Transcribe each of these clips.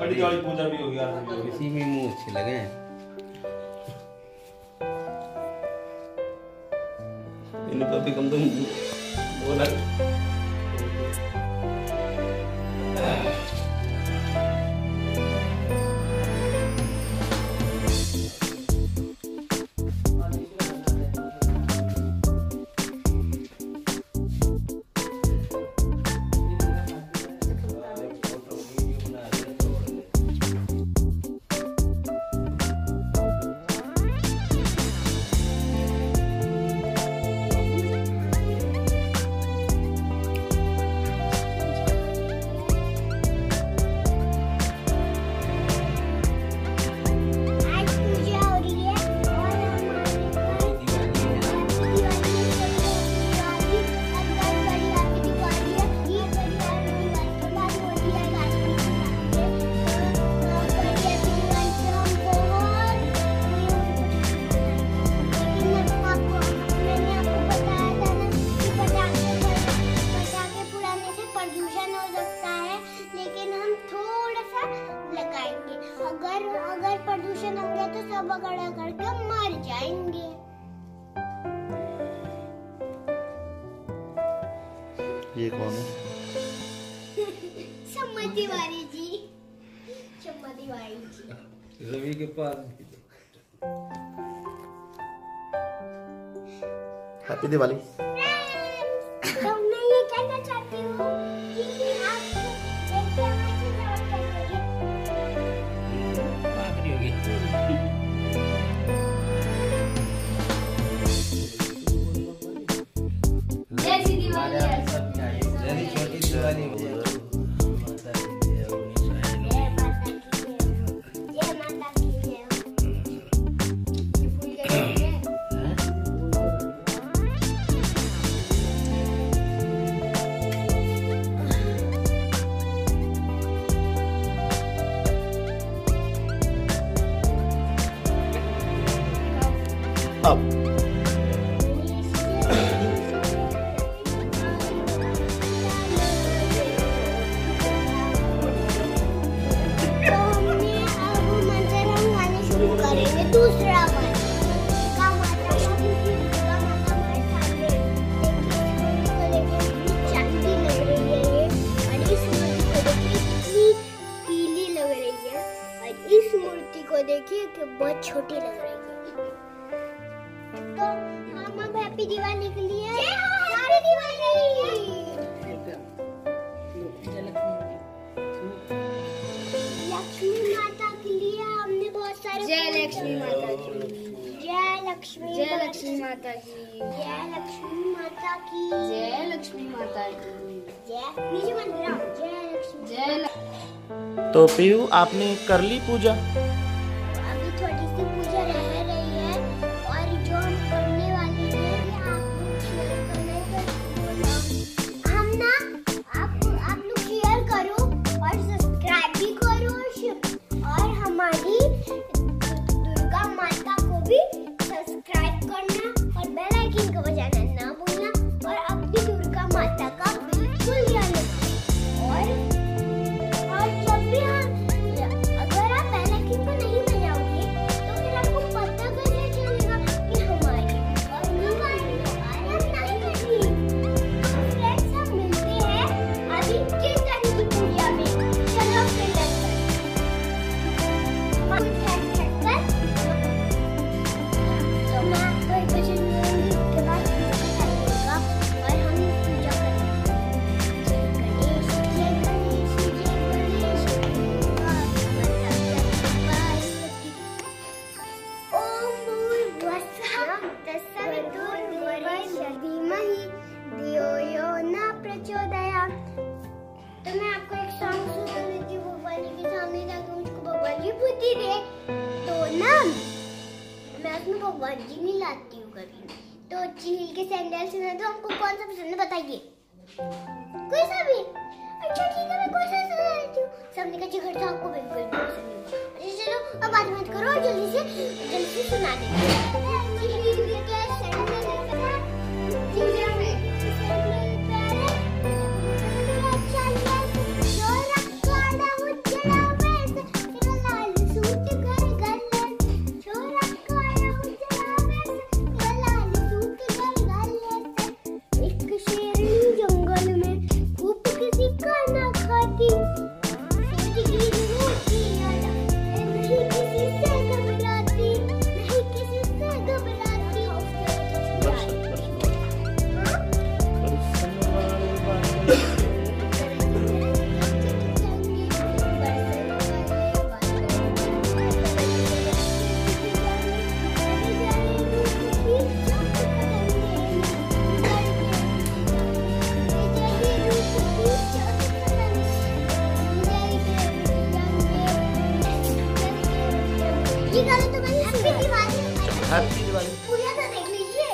बड़ी दिवाली पूजा भी होगी यार, इसी में मुंह अच्छे लगे हैं। इन्हें तो अभी कम तुम बोला अगर प्रदूषण हो गया तो सब अगड़ करके मर जाएंगे। ये कौन है? चम्मा तिवारी जी, चम्मा तिवारी जी रवि के पास। हैप्पी दिवाली। तो मैं ये कहना चाहती हूँ कि आप एक कैमरे से जरूर करिए। आखिरी होगी। जय श्री दिवाली। जय छोटी दिवाली हो। अब दूसरा वन का माता दुर्गा माता हमारे सामने देखिए, चांदी लग रही है ये, और इस मूर्ति को देखिए कितनी पीली लग रही है, और इस मूर्ति को देखिए कि बहुत छोटी लग रही है। तो हम अब हैप्पी दिवाली के लिए हैप्पी दिवाली। लक्ष्मी माता के लिए हमने बहुत सारे जय लक्ष्मी माता की, जय लक्ष्मी, जय लक्ष्मी माता की, जय लक्ष्मी माता की, जय लक्ष्मी माता की, जय नीचे बन गया, जय लक्ष्मी। जय। तो पीहू आपने कर ली पूजा? अभी थोड़ी सी पूजा रह रही है, और जो हम करने वाले हैं कि आप लोग शेयर करने पर हम ना आप लोग शेयर करो और सब्सक्राइब भी करो, और हमारी दुर्गा माता को भी सब्सक्राइब करना और बेल आइकन को बजाना ना भूलना, और अपनी दुर्गा माता का बिल्कुल ध्यान रखना। और जब भी अगर आप बेल आइकन को नहीं बजाओगे तो फिर आपको पता कैसे चलेगा कि हमारी फ्रेंड्स हम मिलते हैं अभी कीर्तन की पूजा में। चलो फिर तो मैं आपको एक भजन गाऊंगी, उसके बाद पूजा का टाइम होगा और हम पूजा करेंगे। जय गणेश, जय गणेश, जय गणेश। ओम भूर्भुवस्सुः तत्सवितुर्वरेण्यं धीमहि धियो यो न प्रचोदयात्। तो मैं आपको एक सॉन्ग सुना देती हूँ भगवान जी के सामने, ताकि मुझको भगवान जी बुद्धि दे। तो ना मैं उसमें भगवान जी नहीं लाती हूँ कभी। तो चील के सैंडल सुना, तो हमको कौन सा पसंद है बताइए? कोई सा भी? अच्छा ठीक है, मैं कोई सा सुना देती हूँ। सबने का जिगर तो आपको बिल्कुल भी पसंद नहीं होगा। अच्छा चलो अब बात मत करो, जल्दी से सुना देती हूँ। चील के सैंडल पूजा में ये गाने तो मैंने हैप्पी दिवाली हैप्पी दिवाली। पूजा तो देख लीजिए।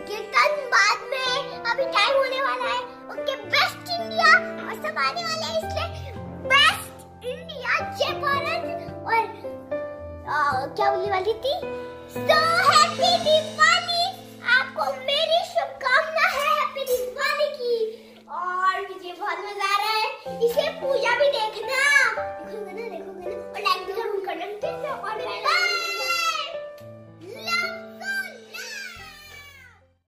कीर्तन बाद में, अभी टाइम होने वाला है। ओके, बेस्ट इंडिया और सब आने वाले हैं, इसलिए बेस्ट इंडिया, जय भारत। और क्या बोलने वाली थी?